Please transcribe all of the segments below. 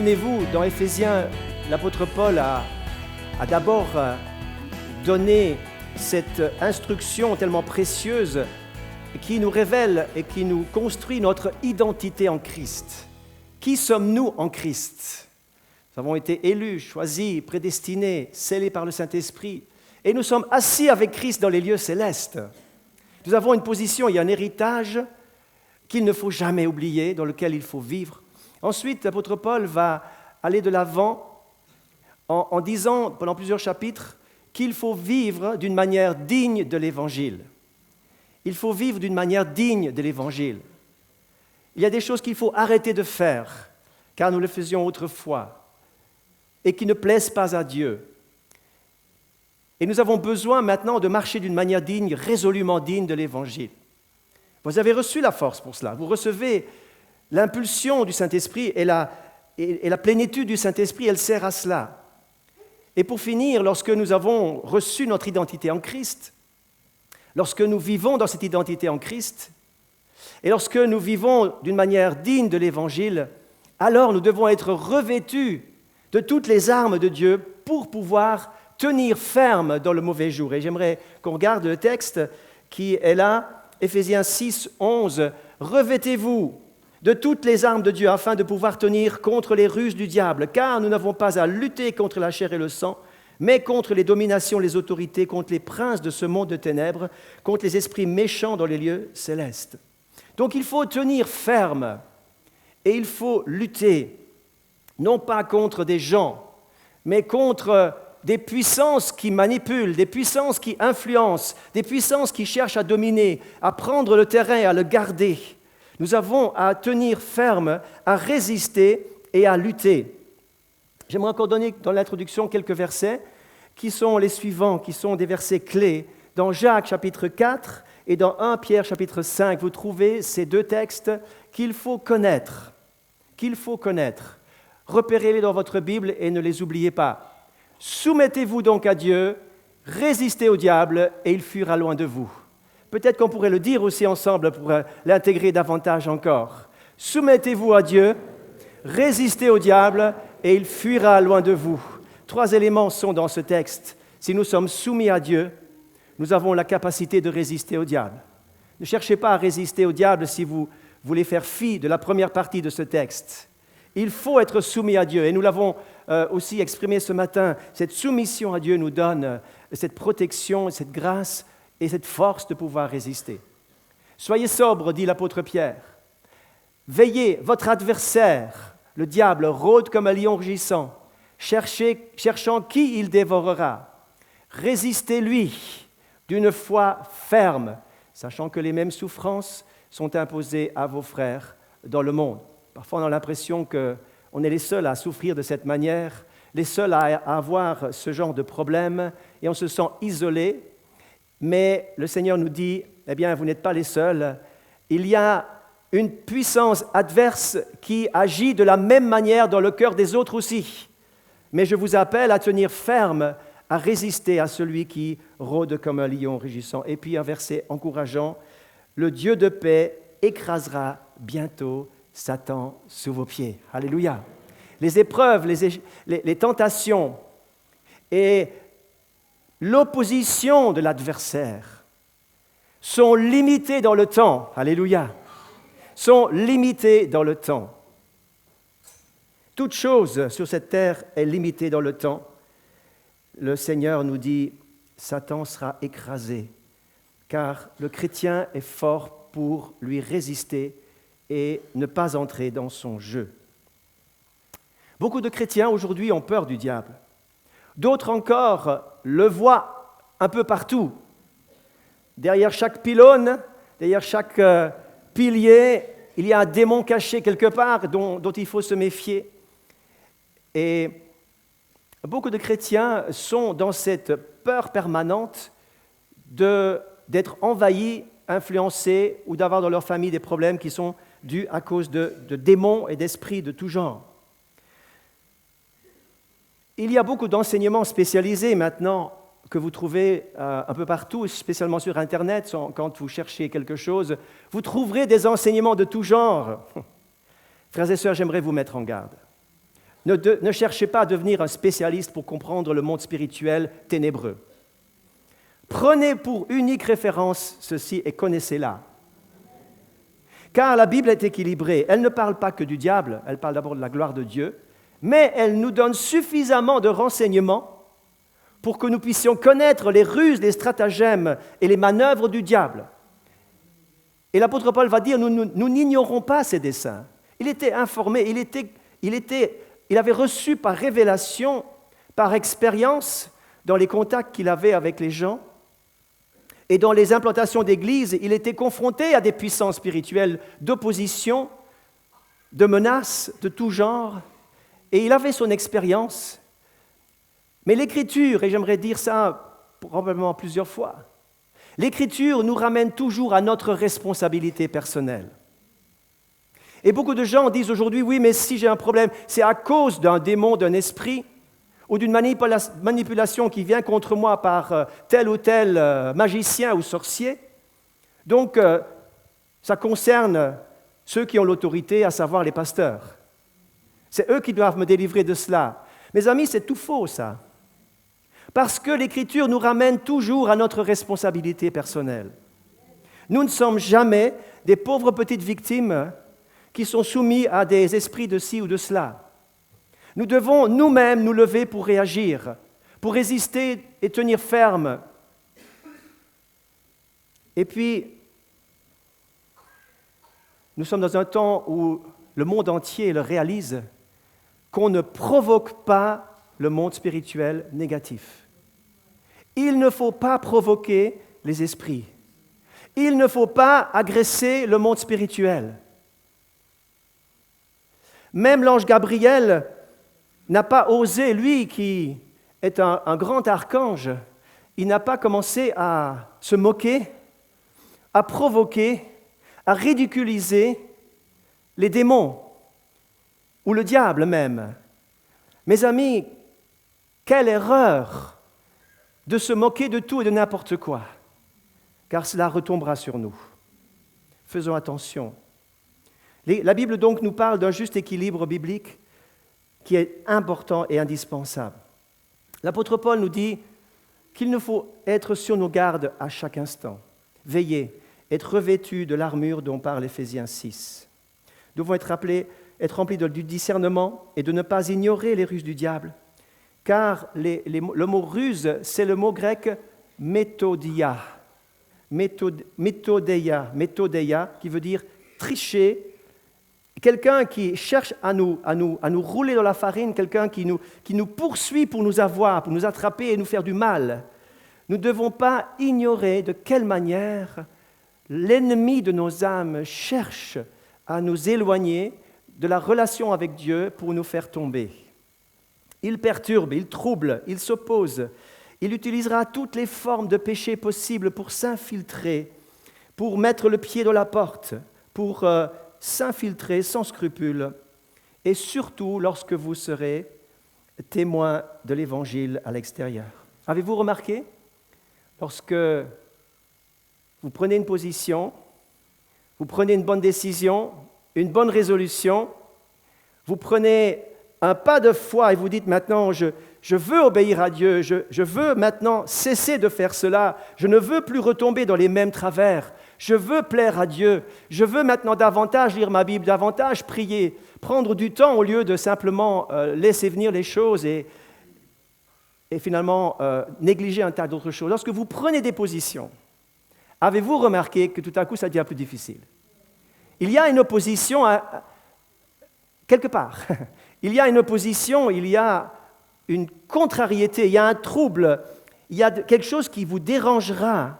Souvenez-vous, dans Éphésiens, l'apôtre Paul a d'abord donné cette instruction tellement précieuse qui nous révèle et qui nous construit notre identité en Christ. Qui sommes-nous en Christ ? Nous avons été élus, choisis, prédestinés, scellés par le Saint-Esprit. Et nous sommes assis avec Christ dans les lieux célestes. Nous avons une position et un héritage qu'il ne faut jamais oublier, dans lequel il faut vivre. Ensuite, l'apôtre Paul va aller de l'avant en disant, pendant plusieurs chapitres, qu'il faut vivre d'une manière digne de l'Évangile. Il faut vivre d'une manière digne de l'Évangile. Il y a des choses qu'il faut arrêter de faire, car nous le faisions autrefois, et qui ne plaisent pas à Dieu. Et nous avons besoin maintenant de marcher d'une manière digne, résolument digne de l'Évangile. Vous avez reçu la force pour cela. Vous recevez l'impulsion du Saint-Esprit et la plénitude du Saint-Esprit, elle sert à cela. Et pour finir, lorsque nous avons reçu notre identité en Christ, lorsque nous vivons dans cette identité en Christ, et lorsque nous vivons d'une manière digne de l'Évangile, alors nous devons être revêtus de toutes les armes de Dieu pour pouvoir tenir ferme dans le mauvais jour. Et j'aimerais qu'on regarde le texte qui est là, Éphésiens 6, 11. « Revêtez-vous de toutes les armes de Dieu afin de pouvoir tenir contre les ruses du diable, car nous n'avons pas à lutter contre la chair et le sang, mais contre les dominations, les autorités, contre les princes de ce monde de ténèbres, contre les esprits méchants dans les lieux célestes. » Donc il faut tenir ferme et il faut lutter, non pas contre des gens, mais contre des puissances qui manipulent, des puissances qui influencent, des puissances qui cherchent à dominer, à prendre le terrain, à le garder. Nous avons à tenir ferme, à résister et à lutter. J'aimerais encore donner dans l'introduction quelques versets qui sont les suivants, qui sont des versets clés. Dans Jacques chapitre 4 et dans 1 Pierre chapitre 5, vous trouvez ces deux textes qu'il faut connaître. Repérez-les dans votre Bible et ne les oubliez pas. Soumettez-vous donc à Dieu, résistez au diable et il fuira loin de vous. Peut-être qu'on pourrait le dire aussi ensemble pour l'intégrer davantage encore. Soumettez-vous à Dieu, résistez au diable et il fuira loin de vous. 3 éléments sont dans ce texte. Si nous sommes soumis à Dieu, nous avons la capacité de résister au diable. Ne cherchez pas à résister au diable si vous voulez faire fi de la première partie de ce texte. Il faut être soumis à Dieu. Et nous l'avons aussi exprimé ce matin. Cette soumission à Dieu nous donne cette protection, cette grâce et cette force de pouvoir résister. Soyez sobres, dit l'apôtre Pierre. Veillez, votre adversaire, le diable, rôde comme un lion rugissant, cherchant qui il dévorera. Résistez-lui d'une foi ferme, sachant que les mêmes souffrances sont imposées à vos frères dans le monde. Parfois, on a l'impression qu'on est les seuls à souffrir de cette manière, les seuls à avoir ce genre de problème, et on se sent isolé. Mais le Seigneur nous dit, eh bien, vous n'êtes pas les seuls. Il y a une puissance adverse qui agit de la même manière dans le cœur des autres aussi. Mais je vous appelle à tenir ferme, à résister à celui qui rôde comme un lion rugissant. Et puis un verset encourageant, « Le Dieu de paix écrasera bientôt Satan sous vos pieds. » Alléluia. Les épreuves, les tentations et l'opposition de l'adversaire sont limitées dans le temps. Alléluia. Sont limitées dans le temps. Toute chose sur cette terre est limitée dans le temps. Le Seigneur nous dit, Satan sera écrasé, car le chrétien est fort pour lui résister et ne pas entrer dans son jeu. Beaucoup de chrétiens aujourd'hui ont peur du diable. D'autres encore le voient un peu partout. Derrière chaque pylône, derrière chaque pilier, il y a un démon caché quelque part dont il faut se méfier. Et beaucoup de chrétiens sont dans cette peur permanente d'être envahis, influencés ou d'avoir dans leur famille des problèmes qui sont dus à cause de démons et d'esprits de tout genre. Il y a beaucoup d'enseignements spécialisés maintenant que vous trouvez un peu partout, spécialement sur Internet, quand vous cherchez quelque chose. Vous trouverez des enseignements de tout genre. Frères et sœurs, j'aimerais vous mettre en garde. Ne cherchez pas à devenir un spécialiste pour comprendre le monde spirituel ténébreux. Prenez pour unique référence ceci et connaissez-la. Car la Bible est équilibrée. Elle ne parle pas que du diable, elle parle d'abord de la gloire de Dieu, mais elle nous donne suffisamment de renseignements pour que nous puissions connaître les ruses, les stratagèmes et les manœuvres du diable. Et l'apôtre Paul va dire, nous n'ignorons pas ses desseins. Il était informé, il avait reçu par révélation, par expérience, dans les contacts qu'il avait avec les gens, et dans les implantations d'églises, il était confronté à des puissances spirituelles d'opposition, de menaces de tout genre, et il avait son expérience. Mais l'Écriture, et j'aimerais dire ça probablement plusieurs fois, l'Écriture nous ramène toujours à notre responsabilité personnelle. Et beaucoup de gens disent aujourd'hui, oui, mais si j'ai un problème, c'est à cause d'un démon, d'un esprit, ou d'une manipulation qui vient contre moi par tel ou tel magicien ou sorcier. Donc, ça concerne ceux qui ont l'autorité, à savoir les pasteurs. C'est eux qui doivent me délivrer de cela. Mes amis, c'est tout faux, ça. Parce que l'Écriture nous ramène toujours à notre responsabilité personnelle. Nous ne sommes jamais des pauvres petites victimes qui sont soumis à des esprits de ci ou de cela. Nous devons nous-mêmes nous lever pour réagir, pour résister et tenir ferme. Et puis, nous sommes dans un temps où le monde entier le réalise, qu'on ne provoque pas le monde spirituel négatif. Il ne faut pas provoquer les esprits. Il ne faut pas agresser le monde spirituel. Même l'ange Gabriel n'a pas osé, lui qui est un grand archange, il n'a pas commencé à se moquer, à provoquer, à ridiculiser les démons, ou le diable même. Mes amis, quelle erreur de se moquer de tout et de n'importe quoi, car cela retombera sur nous. Faisons attention. La Bible donc nous parle d'un juste équilibre biblique qui est important et indispensable. L'apôtre Paul nous dit qu'il nous faut être sur nos gardes à chaque instant, veiller, être revêtus de l'armure dont parle Éphésiens 6. Nous devons être remplis du discernement et de ne pas ignorer les ruses du diable, car le mot ruse, c'est le mot grec méthodeia, qui veut dire tricher. Quelqu'un qui cherche à nous rouler dans la farine, quelqu'un qui nous poursuit pour nous avoir, pour nous attraper et nous faire du mal. Nous ne devons pas ignorer de quelle manière l'ennemi de nos âmes cherche à nous éloigner de la relation avec Dieu pour nous faire tomber. Il perturbe, il trouble, il s'oppose. Il utilisera toutes les formes de péché possibles pour s'infiltrer, pour mettre le pied dans la porte, pour s'infiltrer sans scrupule, et surtout lorsque vous serez témoin de l'Évangile à l'extérieur. Avez-vous remarqué, lorsque vous prenez une position, vous prenez une bonne décision, une bonne résolution, vous prenez un pas de foi et vous dites maintenant, je veux obéir à Dieu, je veux maintenant cesser de faire cela, je ne veux plus retomber dans les mêmes travers, je veux plaire à Dieu, je veux maintenant davantage lire ma Bible, davantage prier, prendre du temps au lieu de simplement laisser venir les choses et finalement négliger un tas d'autres choses. Lorsque vous prenez des positions, avez-vous remarqué que tout à coup ça devient plus difficile? Il y a une opposition quelque part. Il y a une opposition, il y a une contrariété, il y a un trouble, il y a quelque chose qui vous dérangera.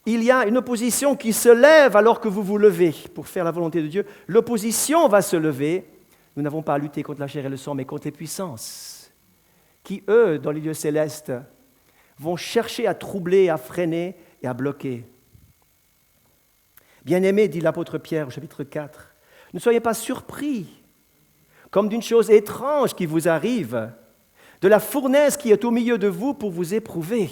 Il y a une opposition qui se lève alors que vous vous levez pour faire la volonté de Dieu. L'opposition va se lever. Nous n'avons pas à lutter contre la chair et le sang, mais contre les puissances qui, eux, dans les lieux célestes, vont chercher à troubler, à freiner et à bloquer. Bien-aimés, dit l'apôtre Pierre au chapitre 4, ne soyez pas surpris comme d'une chose étrange qui vous arrive, de la fournaise qui est au milieu de vous pour vous éprouver.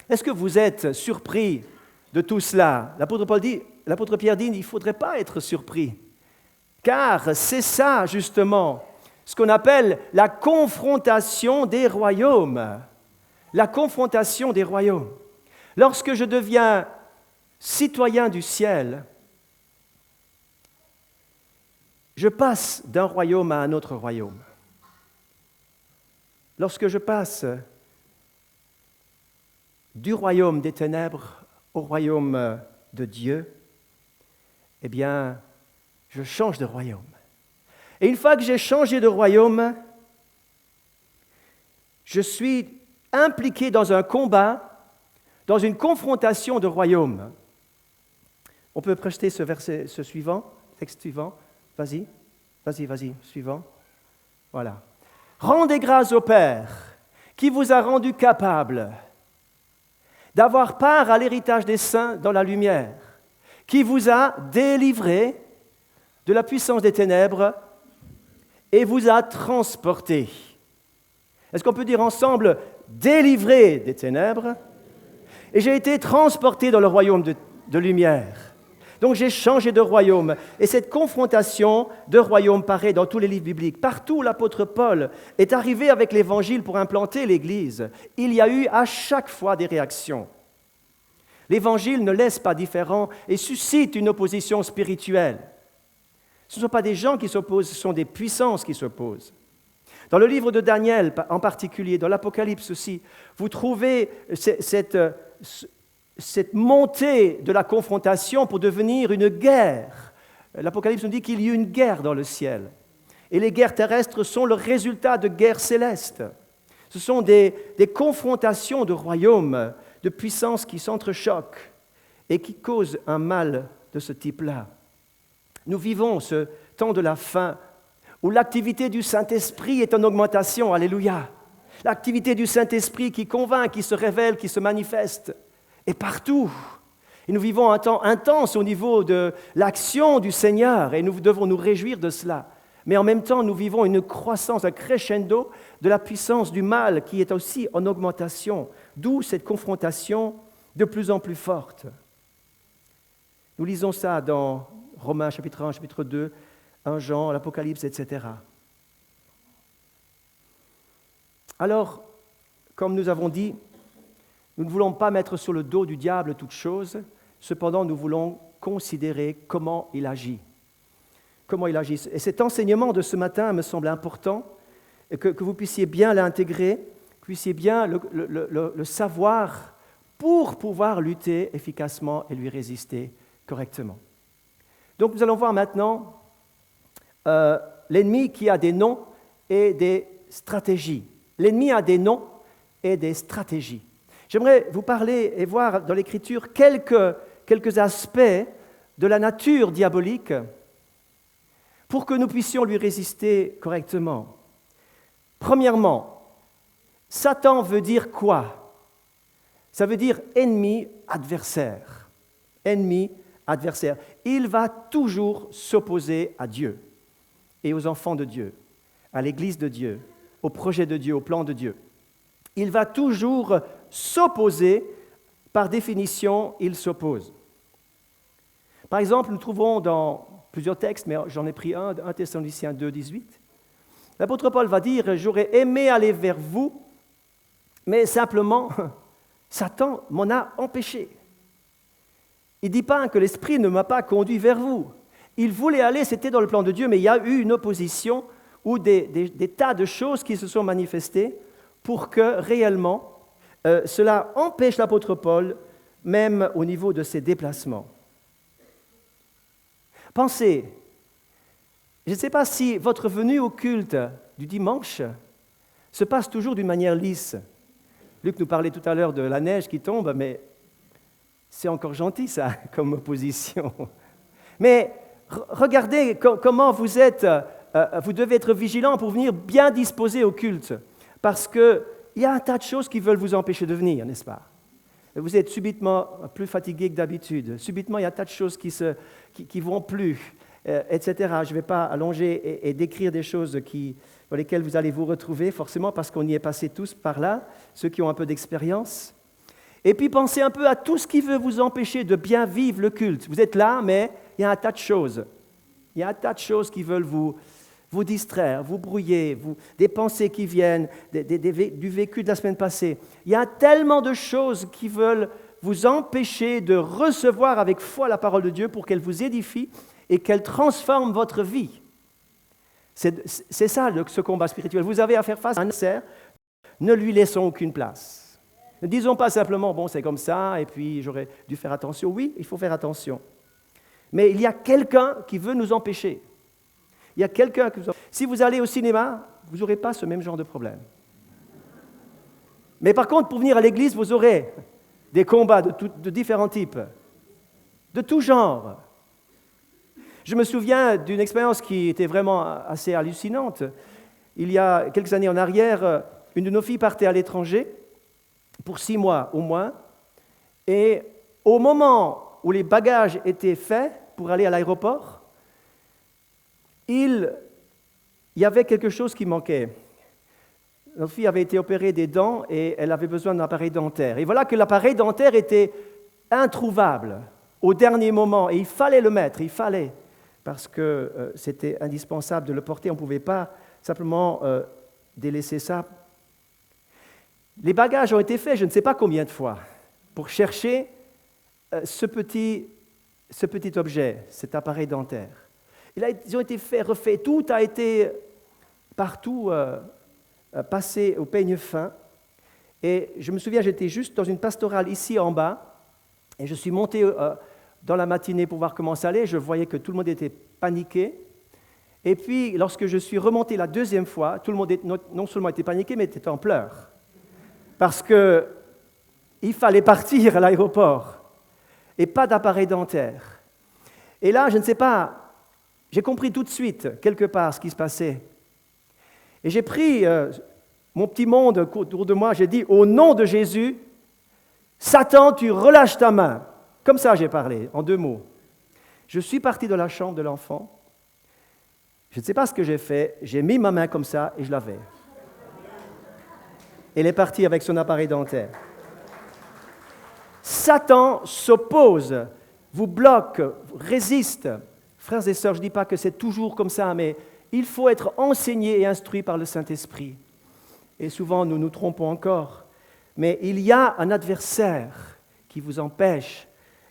Est-ce que vous êtes surpris de tout cela? L'apôtre Pierre dit, il ne faudrait pas être surpris, car c'est ça justement ce qu'on appelle la confrontation des royaumes. La confrontation des royaumes. Lorsque je deviens citoyen du ciel, je passe d'un royaume à un autre royaume. Lorsque je passe du royaume des ténèbres au royaume de Dieu, eh bien, je change de royaume. Et une fois que j'ai changé de royaume, je suis impliqué dans un combat, dans une confrontation de royaumes. On peut projeter ce verset, ce suivant, texte suivant. Vas-y, suivant. Voilà. Rendez grâce au Père qui vous a rendu capable d'avoir part à l'héritage des saints dans la lumière, qui vous a délivré de la puissance des ténèbres et vous a transporté. Est-ce qu'on peut dire ensemble délivré des ténèbres? Et j'ai été transporté dans le royaume de lumière. Donc j'ai changé de royaume. Et cette confrontation de royaume paraît dans tous les livres bibliques. Partout où l'apôtre Paul est arrivé avec l'Évangile pour implanter l'Église, il y a eu à chaque fois des réactions. L'Évangile ne laisse pas différent et suscite une opposition spirituelle. Ce ne sont pas des gens qui s'opposent, ce sont des puissances qui s'opposent. Dans le livre de Daniel en particulier, dans l'Apocalypse aussi, vous trouvez cette montée de la confrontation pour devenir une guerre. L'Apocalypse nous dit qu'il y a une guerre dans le ciel. Et les guerres terrestres sont le résultat de guerres célestes. Ce sont des confrontations de royaumes, de puissances qui s'entrechoquent et qui causent un mal de ce type-là. Nous vivons ce temps de la fin où l'activité du Saint-Esprit est en augmentation. Alléluia. L'activité du Saint-Esprit qui convainc, qui se révèle, qui se manifeste. Et partout. Et nous vivons un temps intense au niveau de l'action du Seigneur et nous devons nous réjouir de cela. Mais en même temps, nous vivons une croissance, un crescendo de la puissance du mal qui est aussi en augmentation. D'où cette confrontation de plus en plus forte. Nous lisons ça dans Romains chapitre 1, chapitre 2, 1 Jean, l'Apocalypse, etc. Alors, comme nous avons dit, nous ne voulons pas mettre sur le dos du diable toute chose, cependant nous voulons considérer comment il agit. Comment il agit. Et cet enseignement de ce matin me semble important, et que vous puissiez bien l'intégrer, que vous puissiez bien le savoir pour pouvoir lutter efficacement et lui résister correctement. Donc nous allons voir maintenant l'ennemi qui a des noms et des stratégies. L'ennemi a des noms et des stratégies. J'aimerais vous parler et voir dans l'Écriture quelques aspects de la nature diabolique pour que nous puissions lui résister correctement. Premièrement, Satan veut dire quoi? Ça veut dire ennemi, adversaire. Ennemi, adversaire. Il va toujours s'opposer à Dieu et aux enfants de Dieu, à l'Église de Dieu, au projet de Dieu, au plan de Dieu. Il va toujours s'opposer, par définition, il s'oppose. Par exemple, nous trouvons dans plusieurs textes, mais j'en ai pris un, 1 Thessaloniciens 2, 18. L'apôtre Paul va dire « J'aurais aimé aller vers vous, mais simplement, Satan m'en a empêché. » Il ne dit pas que l'Esprit ne m'a pas conduit vers vous. Il voulait aller, c'était dans le plan de Dieu, mais il y a eu une opposition ou des tas de choses qui se sont manifestées pour que réellement cela empêche l'apôtre Paul, même au niveau de ses déplacements. Pensez, je ne sais pas si votre venue au culte du dimanche se passe toujours d'une manière lisse. Luc nous parlait tout à l'heure de la neige qui tombe, mais c'est encore gentil ça, comme opposition. Mais regardez comment vous êtes, vous devez être vigilant pour venir bien disposé au culte, parce qu'il y a un tas de choses qui veulent vous empêcher de venir, n'est-ce pas? Vous êtes subitement plus fatigué que d'habitude. Subitement, il y a un tas de choses qui ne vont plus, etc. Je ne vais pas allonger et décrire des choses dans lesquelles vous allez vous retrouver, forcément, parce qu'on y est passé tous par là, ceux qui ont un peu d'expérience. Et puis, pensez un peu à tout ce qui veut vous empêcher de bien vivre le culte. Vous êtes là, mais il y a un tas de choses. Il y a un tas de choses qui veulent vous vous distraire, vous brouiller, des pensées qui viennent, du vécu de la semaine passée. Il y a tellement de choses qui veulent vous empêcher de recevoir avec foi la parole de Dieu pour qu'elle vous édifie et qu'elle transforme votre vie. C'est ça ce combat spirituel. Vous avez à faire face à un adversaire, ne lui laissons aucune place. Ne disons pas simplement, bon, c'est comme ça, et puis j'aurais dû faire attention. Oui, il faut faire attention. Mais il y a quelqu'un qui veut nous empêcher. Il y a quelqu'un qui Si vous allez au cinéma, vous n'aurez pas ce même genre de problème. Mais par contre, pour venir à l'église, vous aurez des combats de différents types, de tout genre. Je me souviens d'une expérience qui était vraiment assez hallucinante. Il y a quelques années en arrière, une de nos filles partait à l'étranger pour 6 mois au moins, et au moment où les bagages étaient faits pour aller à l'aéroport, il y avait quelque chose qui manquait. Notre fille avait été opérée des dents et elle avait besoin d'un appareil dentaire. Et voilà que l'appareil dentaire était introuvable au dernier moment, et il fallait le mettre, parce que c'était indispensable de le porter, on ne pouvait pas simplement délaisser ça. Les bagages ont été faits, je ne sais pas combien de fois, pour chercher ce petit objet, cet appareil dentaire. Et là, ils ont été faits, refaits, tout a été partout passé au peigne fin. Et je me souviens, j'étais juste dans une pastorale ici en bas, et je suis monté dans la matinée pour voir comment ça allait. Je voyais que tout le monde était paniqué. Et puis, lorsque je suis remonté la deuxième fois, tout le monde non seulement était paniqué, mais était en pleurs. Parce qu'il fallait partir à l'aéroport, et pas d'appareil dentaire. Et là, je ne sais pas, j'ai compris tout de suite, quelque part, ce qui se passait. Et j'ai pris mon petit monde autour de moi, j'ai dit, au nom de Jésus, Satan, tu relâches ta main. Comme ça, j'ai parlé, en 2 mots. Je suis parti de la chambre de l'enfant. Je ne sais pas ce que j'ai fait. J'ai mis ma main comme ça et je l'avais. Elle est partie avec son appareil dentaire. Satan s'oppose, vous bloque, résiste. Frères et sœurs, je ne dis pas que c'est toujours comme ça, mais il faut être enseigné et instruit par le Saint-Esprit. Et souvent, nous nous trompons encore. Mais il y a un adversaire qui vous empêche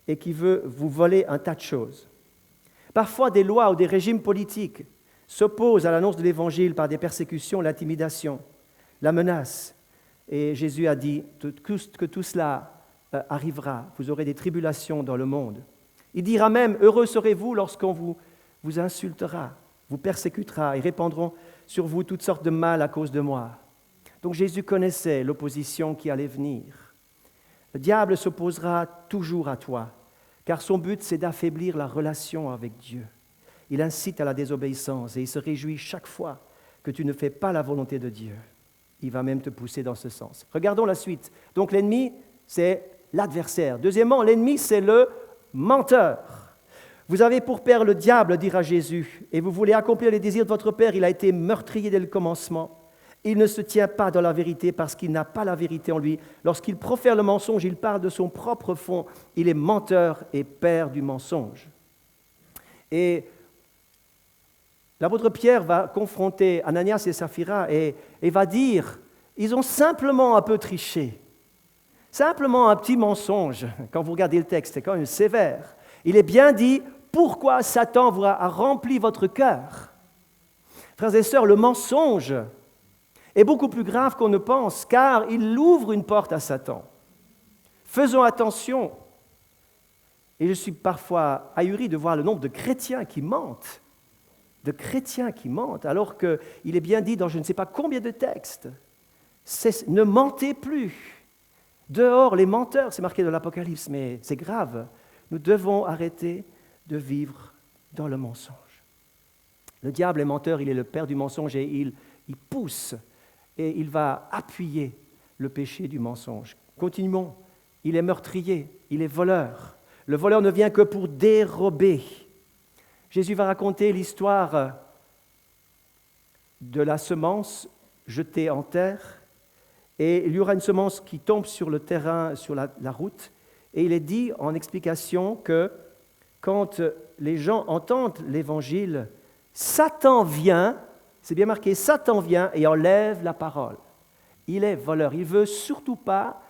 et qui veut vous voler un tas de choses. Parfois, des lois ou des régimes politiques s'opposent à l'annonce de l'Évangile par des persécutions, l'intimidation, la menace. Et Jésus a dit que tout cela arrivera. Vous aurez des tribulations dans le monde. Il dira même, heureux serez-vous lorsqu'on vous insultera, vous persécutera et répandront sur vous toutes sortes de mal à cause de moi. Donc Jésus connaissait l'opposition qui allait venir. Le diable s'opposera toujours à toi, car son but c'est d'affaiblir la relation avec Dieu. Il incite à la désobéissance et il se réjouit chaque fois que tu ne fais pas la volonté de Dieu. Il va même te pousser dans ce sens. Regardons la suite. Donc l'ennemi, c'est l'adversaire. Deuxièmement, l'ennemi, c'est le menteur. Vous avez pour père le diable, dira Jésus, et vous voulez accomplir les désirs de votre père. Il a été meurtrier dès le commencement. Il ne se tient pas dans la vérité parce qu'il n'a pas la vérité en lui. Lorsqu'il profère le mensonge, il parle de son propre fond. Il est menteur et père du mensonge. Et l'apôtre Pierre va confronter Ananias et Saphira et va dire, ils ont simplement un peu triché. Simplement un petit mensonge. Quand vous regardez le texte, c'est quand même sévère. Il est bien dit, pourquoi Satan vous a rempli votre cœur? Frères et sœurs, le mensonge est beaucoup plus grave qu'on ne pense, car il ouvre une porte à Satan. Faisons attention. Et je suis parfois ahuri de voir le nombre de chrétiens qui mentent. Alors qu'il est bien dit dans je ne sais pas combien de textes, ne mentez plus. Dehors, les menteurs, c'est marqué dans l'Apocalypse, mais c'est grave. Nous devons arrêter de vivre dans le mensonge. Le diable est menteur, il est le père du mensonge et il pousse et il va appuyer le péché du mensonge. Continuons. Il est meurtrier, il est voleur. Le voleur ne vient que pour dérober. Jésus va raconter l'histoire de la semence jetée en terre. Et il y aura une semence qui tombe sur le terrain, sur la route. Et il est dit en explication que quand les gens entendent l'Évangile, Satan vient c'est bien marqué, Satan vient et enlève la parole. Il est voleur. Il ne veut surtout pas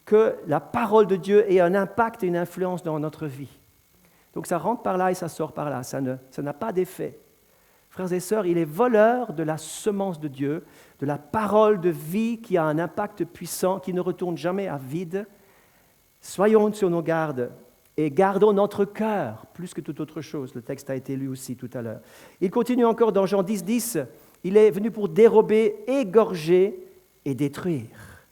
que la parole de Dieu ait un impact et une influence dans notre vie. Donc ça rentre par là et ça sort par là. Ça n'a pas d'effet. Frères et sœurs, il est voleur de la semence de Dieu, de la parole de vie qui a un impact puissant, qui ne retourne jamais à vide. Soyons sur nos gardes et gardons notre cœur plus que toute autre chose. Le texte a été lu aussi tout à l'heure. Il continue encore dans Jean 10, 10. Il est venu pour dérober, égorger et détruire.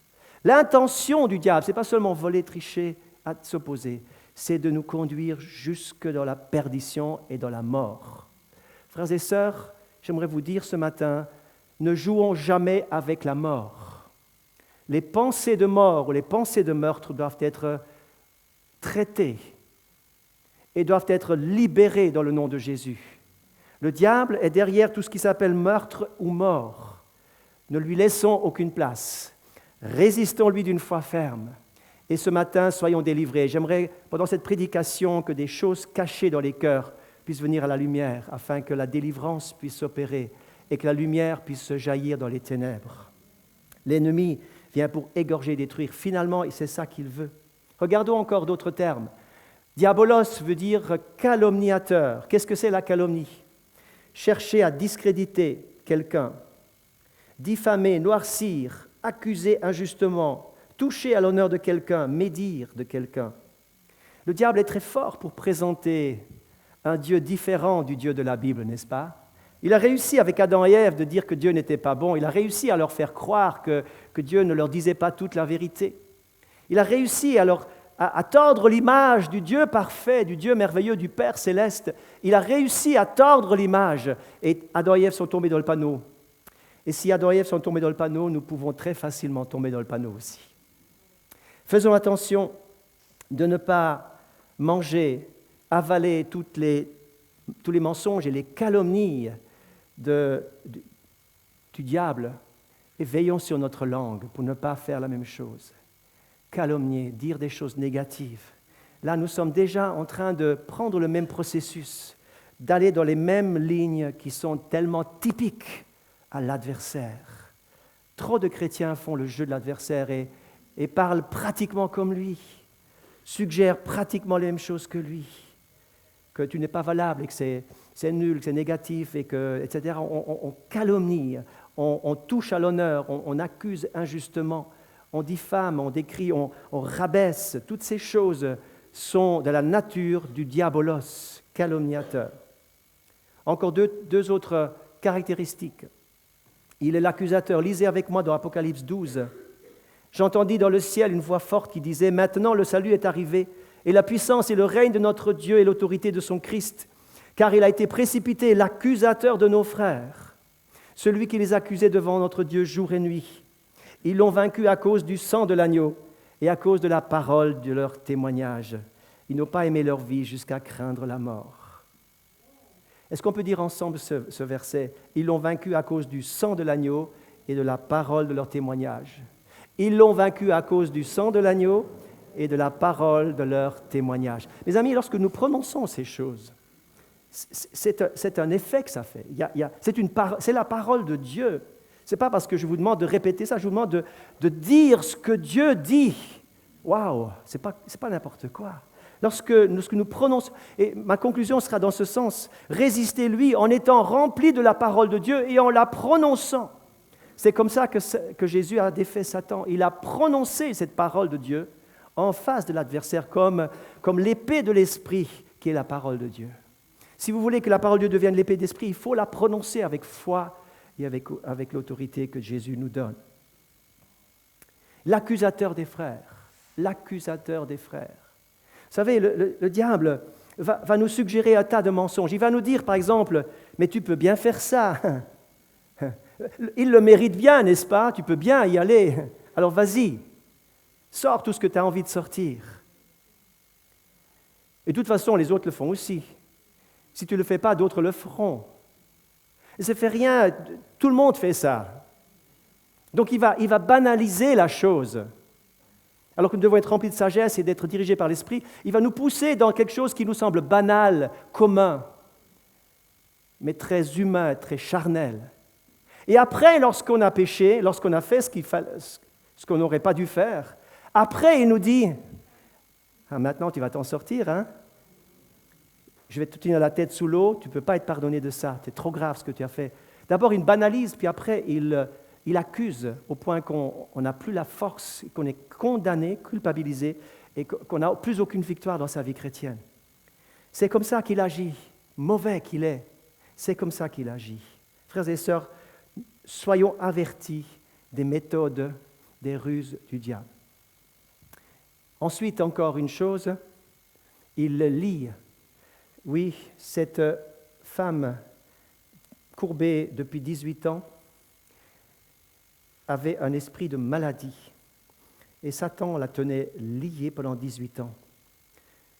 L'intention du diable, ce n'est pas seulement voler, tricher, s'opposer, c'est de nous conduire jusque dans la perdition et dans la mort. Frères et sœurs, j'aimerais vous dire ce matin, ne jouons jamais avec la mort. Les pensées de mort ou les pensées de meurtre doivent être traitées et doivent être libérées dans le nom de Jésus. Le diable est derrière tout ce qui s'appelle meurtre ou mort. Ne lui laissons aucune place. Résistons-lui d'une foi ferme. Et ce matin, soyons délivrés. J'aimerais, pendant cette prédication, que des choses cachées dans les cœurs puissent venir à la lumière, afin que la délivrance puisse s'opérer et que la lumière puisse jaillir dans les ténèbres. L'ennemi vient pour égorger et détruire. Finalement, c'est ça qu'il veut. Regardons encore d'autres termes. Diabolos veut dire calomniateur. Qu'est-ce que c'est la calomnie? Chercher à discréditer quelqu'un, diffamer, noircir, accuser injustement, toucher à l'honneur de quelqu'un, médire de quelqu'un. Le diable est très fort pour présenter un Dieu différent du Dieu de la Bible, n'est-ce pas? Il a réussi avec Adam et Ève de dire que Dieu n'était pas bon. Il a réussi à leur faire croire que Dieu ne leur disait pas toute la vérité. Il a réussi à tordre l'image du Dieu parfait, du Dieu merveilleux, du Père céleste. Il a réussi à tordre l'image et Adam et Ève sont tombés dans le panneau. Et si Adam et Ève sont tombés dans le panneau, nous pouvons très facilement tomber dans le panneau aussi. Faisons attention de ne pas manger, avaler tous les mensonges et les calomnies du diable et veillons sur notre langue pour ne pas faire la même chose. Calomnier, dire des choses négatives. Là, nous sommes déjà en train de prendre le même processus, d'aller dans les mêmes lignes qui sont tellement typiques à l'adversaire. Trop de chrétiens font le jeu de l'adversaire et parlent pratiquement comme lui, suggèrent pratiquement les mêmes choses que lui, que tu n'es pas valable et que c'est nul, que c'est négatif, et que, etc. On calomnie, on touche à l'honneur, on accuse injustement, on diffame, on décrit, on rabaisse. Toutes ces choses sont de la nature du diabolos, calomniateur. Encore deux autres caractéristiques. Il est l'accusateur. Lisez avec moi dans Apocalypse 12. J'entendis dans le ciel une voix forte qui disait « Maintenant le salut est arrivé, et la puissance et le règne de notre Dieu et l'autorité de son Christ, car il a été précipité, l'accusateur de nos frères, celui qui les accusait devant notre Dieu jour et nuit. Ils l'ont vaincu à cause du sang de l'agneau et à cause de la parole de leur témoignage. Ils n'ont pas aimé leur vie jusqu'à craindre la mort. » Est-ce qu'on peut dire ensemble ce verset? Ils l'ont vaincu à cause du sang de l'agneau et de la parole de leur témoignage. Ils l'ont vaincu à cause du sang de l'agneau et de la parole de leur témoignage. Mes amis, lorsque nous prononçons ces choses, c'est un effet que ça fait. C'est la parole de Dieu. Ce n'est pas parce que je vous demande de répéter ça, je vous demande de dire ce que Dieu dit. Waouh, c'est pas n'importe quoi. Lorsque nous prononçons, et ma conclusion sera dans ce sens, résistez-lui en étant rempli de la parole de Dieu et en la prononçant. C'est comme ça que Jésus a défait Satan. Il a prononcé cette parole de Dieu en face de l'adversaire comme l'épée de l'esprit qui est la parole de Dieu. Si vous voulez que la parole de Dieu devienne l'épée d'esprit, il faut la prononcer avec foi et avec l'autorité que Jésus nous donne. L'accusateur des frères. L'accusateur des frères. Vous savez, le diable va nous suggérer un tas de mensonges. Il va nous dire, par exemple, « Mais tu peux bien faire ça. Il le mérite bien, n'est-ce pas? Tu peux bien y aller. Alors vas-y, sors tout ce que tu as envie de sortir. » Et de toute façon, les autres le font aussi. Si tu ne le fais pas, d'autres le feront. Et ça ne fait rien, tout le monde fait ça. Donc il va banaliser la chose. Alors que nous devons être remplis de sagesse et d'être dirigés par l'Esprit, il va nous pousser dans quelque chose qui nous semble banal, commun, mais très humain, très charnel. Et après, lorsqu'on a péché, lorsqu'on a fait ce qu'on n'aurait pas dû faire, après, il nous dit, ah, maintenant tu vas t'en sortir, hein? Je vais te tenir la tête sous l'eau, tu ne peux pas être pardonné de ça, c'est trop grave ce que tu as fait. D'abord, il banalise, puis après, il accuse au point qu'on n'a plus la force, qu'on est condamné, culpabilisé, et qu'on n'a plus aucune victoire dans sa vie chrétienne. C'est comme ça qu'il agit, mauvais qu'il est, c'est comme ça qu'il agit. Frères et sœurs, soyons avertis des méthodes, des ruses du diable. Ensuite, encore une chose, il lie. Oui, cette femme courbée depuis 18 ans avait un esprit de maladie et Satan la tenait liée pendant 18 ans.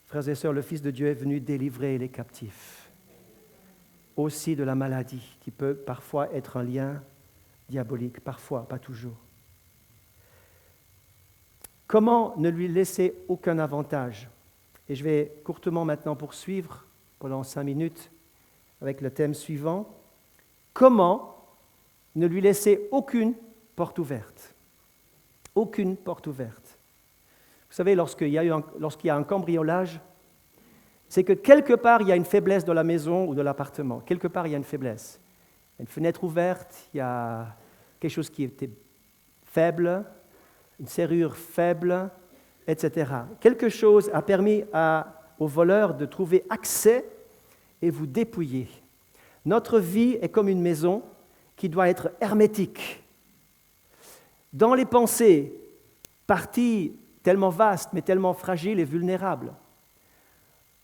Frères et sœurs, le Fils de Dieu est venu délivrer les captifs, aussi de la maladie, qui peut parfois être un lien diabolique, parfois, pas toujours. Comment ne lui laisser aucun avantage? Et je vais courtement maintenant poursuivre pendant 5 minutes avec le thème suivant. Comment ne lui laisser aucune porte ouverte? Aucune porte ouverte. Vous savez, lorsqu'il y a un cambriolage, c'est que quelque part, il y a une faiblesse dans la maison ou dans l'appartement. Quelque part, il y a une faiblesse. Il y a une fenêtre ouverte, il y a quelque chose qui était faible, une serrure faible, etc. Quelque chose a permis aux voleurs de trouver accès et vous dépouiller. Notre vie est comme une maison qui doit être hermétique. Dans les pensées, parties tellement vastes, mais tellement fragiles et vulnérables,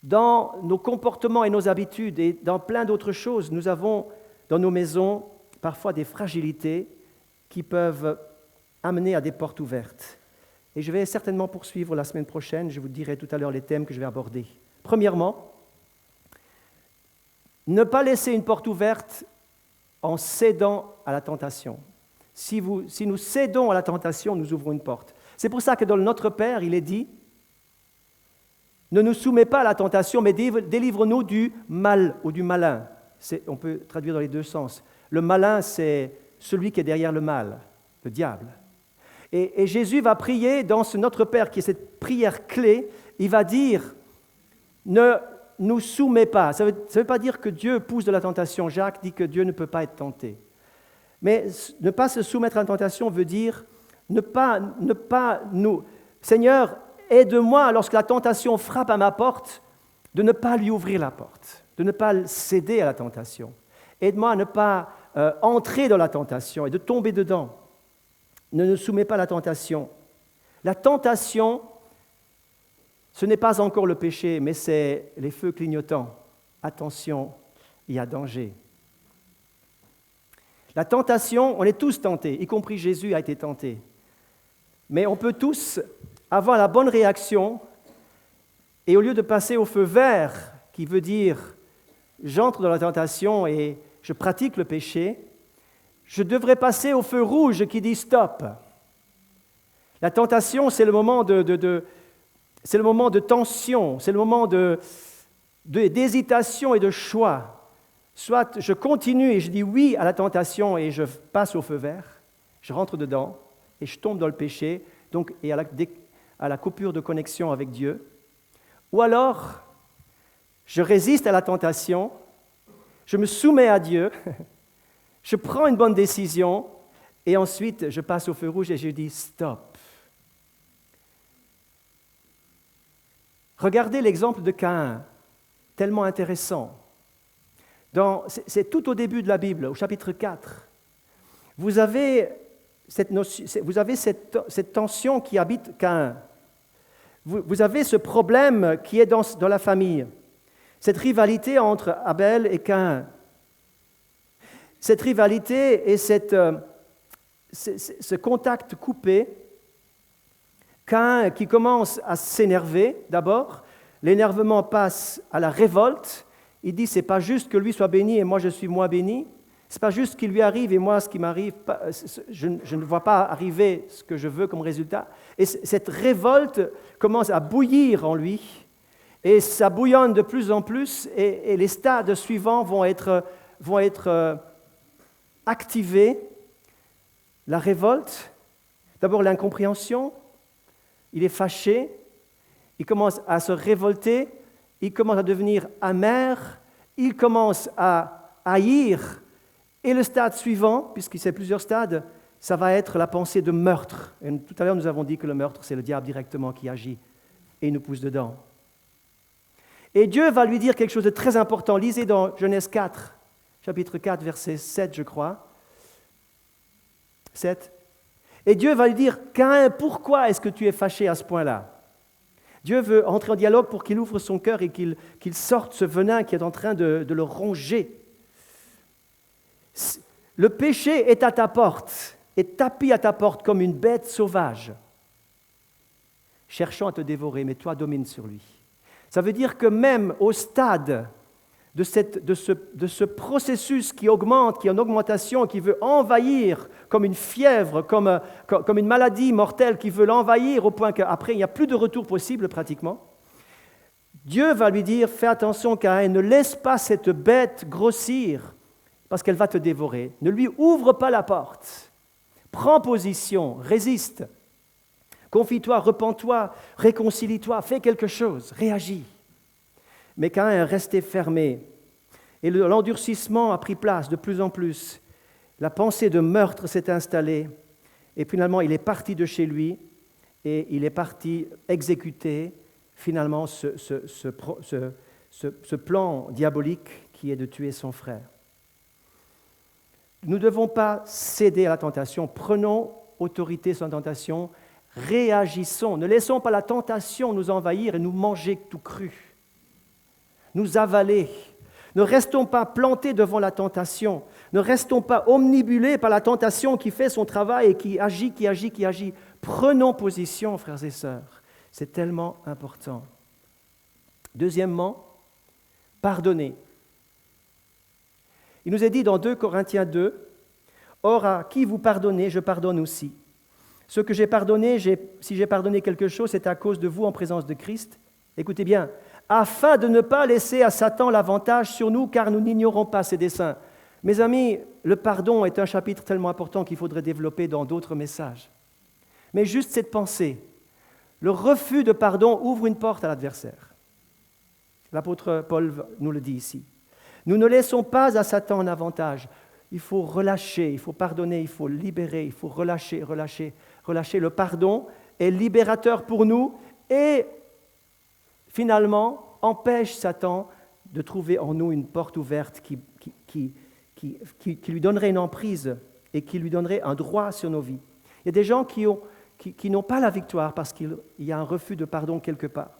dans nos comportements et nos habitudes et dans plein d'autres choses, nous avons dans nos maisons parfois des fragilités qui peuvent amener à des portes ouvertes. Et je vais certainement poursuivre la semaine prochaine, je vous dirai tout à l'heure les thèmes que je vais aborder. Premièrement, ne pas laisser une porte ouverte en cédant à la tentation. Si nous cédons à la tentation, nous ouvrons une porte. C'est pour ça que dans le Notre Père, il est dit « Ne nous soumets pas à la tentation, mais délivre-nous du mal ou du malin. » On peut traduire dans les deux sens. Le malin, c'est celui qui est derrière le mal, le diable. Et Jésus va prier dans ce Notre Père, qui est cette prière clé, il va dire « Ne nous soumets pas ». Ça ne veut pas dire que Dieu pousse de la tentation. Jacques dit que Dieu ne peut pas être tenté. Mais ne pas se soumettre à la tentation veut dire ne pas nous... Seigneur, aide-moi lorsque la tentation frappe à ma porte, de ne pas lui ouvrir la porte, de ne pas céder à la tentation. Aide-moi à ne pas entrer dans la tentation et de tomber dedans. Ne nous soumets pas à la tentation. La tentation, ce n'est pas encore le péché, mais c'est les feux clignotants. Attention, il y a danger. La tentation, on est tous tentés, y compris Jésus a été tenté. Mais on peut tous avoir la bonne réaction et au lieu de passer au feu vert, qui veut dire j'entre dans la tentation et je pratique le péché, je devrais passer au feu rouge qui dit stop. La tentation, c'est le moment c'est le moment de tension, c'est le moment d'hésitation et de choix. Soit je continue et je dis oui à la tentation et je passe au feu vert, je rentre dedans et je tombe dans le péché, donc, et à la coupure de connexion avec Dieu. Ou alors, je résiste à la tentation, je me soumets à Dieu, je prends une bonne décision et ensuite je passe au feu rouge et je dis stop. Regardez l'exemple de Caïn, tellement intéressant. C'est tout au début de la Bible, au chapitre 4. Vous avez cette tension qui habite Caïn. Vous avez ce problème qui est dans la famille, cette rivalité entre Abel et Caïn. Cette rivalité et ce contact coupé, Caïn qui commence à s'énerver d'abord, l'énervement passe à la révolte, il dit c'est pas juste que lui soit béni et moi je suis moins béni, c'est pas juste ce qui lui arrive et moi ce qui m'arrive, je ne vois pas arriver ce que je veux comme résultat. Et cette révolte commence à bouillir en lui et ça bouillonne de plus en plus et les stades suivants vont être activer la révolte, d'abord l'incompréhension, il est fâché, il commence à se révolter, il commence à devenir amer, il commence à haïr, et le stade suivant, puisqu'il y a plusieurs stades, ça va être la pensée de meurtre. Et tout à l'heure, nous avons dit que le meurtre, c'est le diable directement qui agit et nous pousse dedans. Et Dieu va lui dire quelque chose de très important. Lisez dans Genèse 4, chapitre 4, verset 7, je crois. 7. Et Dieu va lui dire, Caïn, pourquoi est-ce que tu es fâché à ce point-là? Dieu veut entrer en dialogue pour qu'il ouvre son cœur et qu'il sorte ce venin qui est en train de le ronger. Le péché est à ta porte, est tapis à ta porte comme une bête sauvage, cherchant à te dévorer, mais toi domines sur lui. Ça veut dire que même au stade de ce processus qui augmente, qui est en augmentation, qui veut envahir comme une fièvre, comme une maladie mortelle qui veut l'envahir au point qu'après il n'y a plus de retour possible pratiquement, Dieu va lui dire, fais attention Caïn, ne laisse pas cette bête grossir parce qu'elle va te dévorer. Ne lui ouvre pas la porte. Prends position, résiste. Confie-toi, repens-toi, réconcilie-toi, fais quelque chose, réagis. Mais Caïn est resté fermé. Et l'endurcissement a pris place de plus en plus. La pensée de meurtre s'est installée. Et finalement, il est parti de chez lui et il est parti exécuter finalement ce plan diabolique qui est de tuer son frère. Nous ne devons pas céder à la tentation. Prenons autorité sur la tentation. Réagissons. Ne laissons pas la tentation nous envahir et nous manger tout cru. Nous avaler. Ne restons pas plantés devant la tentation. Ne restons pas omnibulés par la tentation qui fait son travail et qui agit. Prenons position, frères et sœurs. C'est tellement important. Deuxièmement, pardonnez. Il nous est dit dans 2 Corinthiens 2, « Or, à qui vous pardonnez, je pardonne aussi. Ce que j'ai pardonné, si j'ai pardonné quelque chose, c'est à cause de vous en présence de Christ. Écoutez bien, afin de ne pas laisser à Satan l'avantage sur nous, car nous n'ignorons pas ses desseins. » Mes amis, le pardon est un chapitre tellement important qu'il faudrait développer dans d'autres messages. Mais juste cette pensée, le refus de pardon ouvre une porte à l'adversaire. L'apôtre Paul nous le dit ici. Nous ne laissons pas à Satan un avantage. Il faut relâcher, il faut pardonner, il faut libérer, il faut relâcher. Le pardon est libérateur pour nous et finalement empêche Satan de trouver en nous une porte ouverte qui lui donnerait une emprise et qui lui donnerait un droit sur nos vies. Il y a des gens qui n'ont pas la victoire parce qu'il y a un refus de pardon quelque part.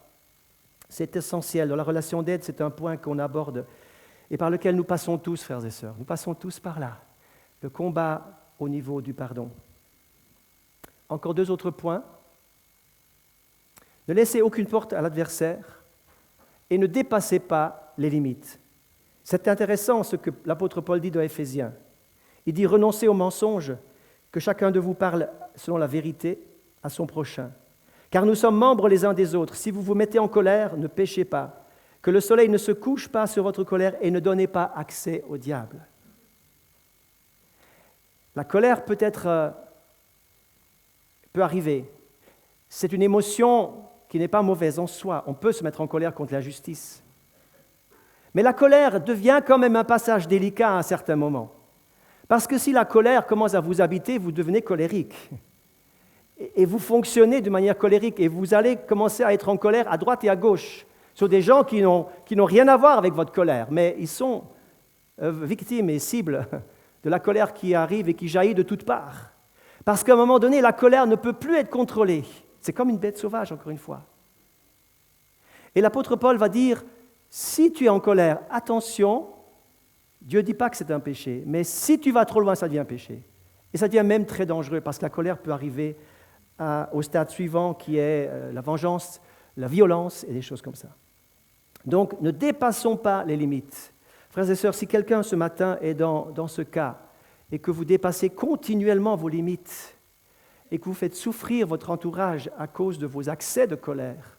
C'est essentiel. Dans la relation d'aide, c'est un point qu'on aborde et par lequel nous passons tous, frères et sœurs. Nous passons tous par là, le combat au niveau du pardon. Encore 2 autres points. Ne laissez aucune porte à l'adversaire et ne dépassez pas les limites. C'est intéressant ce que l'apôtre Paul dit dans Éphésiens. Il dit « Renoncez au mensonge, que chacun de vous parle selon la vérité à son prochain. Car nous sommes membres les uns des autres. Si vous vous mettez en colère, ne péchez pas. Que le soleil ne se couche pas sur votre colère et ne donnez pas accès au diable. » La colère peut arriver. C'est une émotion qui n'est pas mauvaise en soi. On peut se mettre en colère contre l'injustice. Mais la colère devient quand même un passage délicat à un certain moment. Parce que si la colère commence à vous habiter, vous devenez colérique. Et vous fonctionnez de manière colérique et vous allez commencer à être en colère à droite et à gauche sur des gens qui n'ont rien à voir avec votre colère, mais ils sont victimes et cibles de la colère qui arrive et qui jaillit de toutes parts. Parce qu'à un moment donné, la colère ne peut plus être contrôlée. C'est comme une bête sauvage, encore une fois. Et l'apôtre Paul va dire, si tu es en colère, attention, Dieu ne dit pas que c'est un péché, mais si tu vas trop loin, ça devient un péché. Et ça devient même très dangereux, parce que la colère peut arriver au stade suivant, qui est la vengeance, la violence et des choses comme ça. Donc, ne dépassons pas les limites. Frères et sœurs, si quelqu'un ce matin est dans ce cas et que vous dépassez continuellement vos limites et que vous faites souffrir votre entourage à cause de vos accès de colère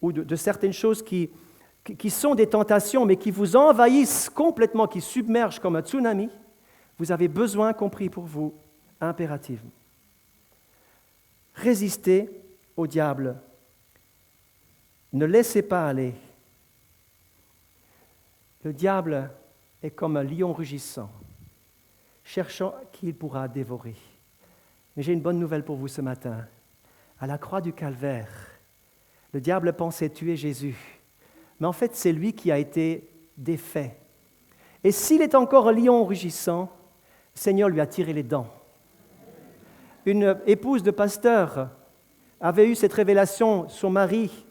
ou de certaines choses qui sont des tentations mais qui vous envahissent complètement, qui submergent comme un tsunami, Vous avez besoin qu'on prie pour vous, impérativement. Résistez au diable. Ne laissez pas aller. Le diable est comme un lion rugissant, cherchant qui il pourra dévorer. Mais j'ai une bonne nouvelle pour vous ce matin. À la croix du Calvaire, le diable pensait tuer Jésus. Mais en fait, c'est lui qui a été défait. Et s'il est encore un lion rugissant, le Seigneur lui a tiré les dents. Une épouse de pasteur avait eu cette révélation. Son mari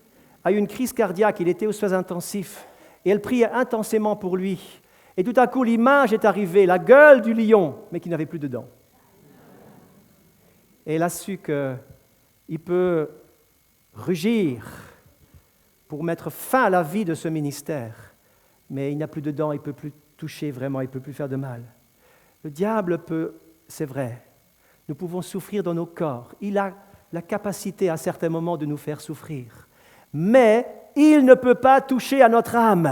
a eu une crise cardiaque, il était aux soins intensifs. Et elle priait intensément pour lui. Et tout à coup, l'image est arrivée, la gueule du lion, mais qui n'avait plus de dents. Et elle a su qu'il peut rugir pour mettre fin à la vie de ce ministère. Mais il n'a plus de dents, il ne peut plus toucher vraiment, il ne peut plus faire de mal. Le diable peut, c'est vrai, nous pouvons souffrir dans nos corps. Il a la capacité à certains moments de nous faire souffrir. Mais il ne peut pas toucher à notre âme,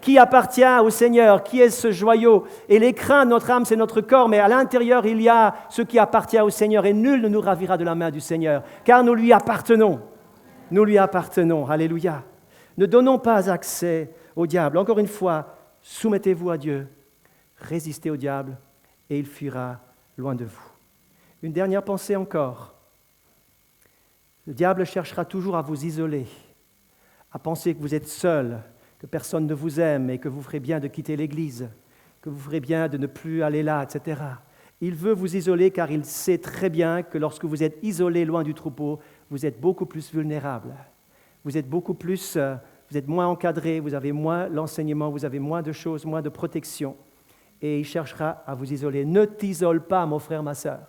qui appartient au Seigneur, qui est ce joyau. Et l'écrin de notre âme, c'est notre corps, mais à l'intérieur, il y a ce qui appartient au Seigneur, et nul ne nous ravira de la main du Seigneur, car nous lui appartenons. Nous lui appartenons. Alléluia. Ne donnons pas accès au diable. Encore une fois, soumettez-vous à Dieu, résistez au diable, et il fuira loin de vous. Une dernière pensée encore. Le diable cherchera toujours à vous isoler, à penser que vous êtes seul, que personne ne vous aime et que vous ferez bien de quitter l'Église, que vous ferez bien de ne plus aller là, etc. Il veut vous isoler car il sait très bien que lorsque vous êtes isolé loin du troupeau, vous êtes beaucoup plus vulnérable. Vous êtes moins encadré, vous avez moins l'enseignement, vous avez moins de choses, moins de protection. Et il cherchera à vous isoler. Ne t'isole pas, mon frère, ma sœur.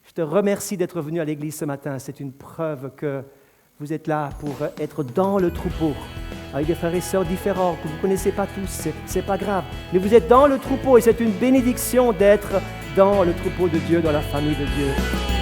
Je te remercie d'être venu à l'église ce matin. C'est une preuve que vous êtes là pour être dans le troupeau, avec des frères et sœurs différents que vous ne connaissez pas tous, c'est pas grave. Mais vous êtes dans le troupeau et c'est une bénédiction d'être dans le troupeau de Dieu, dans la famille de Dieu.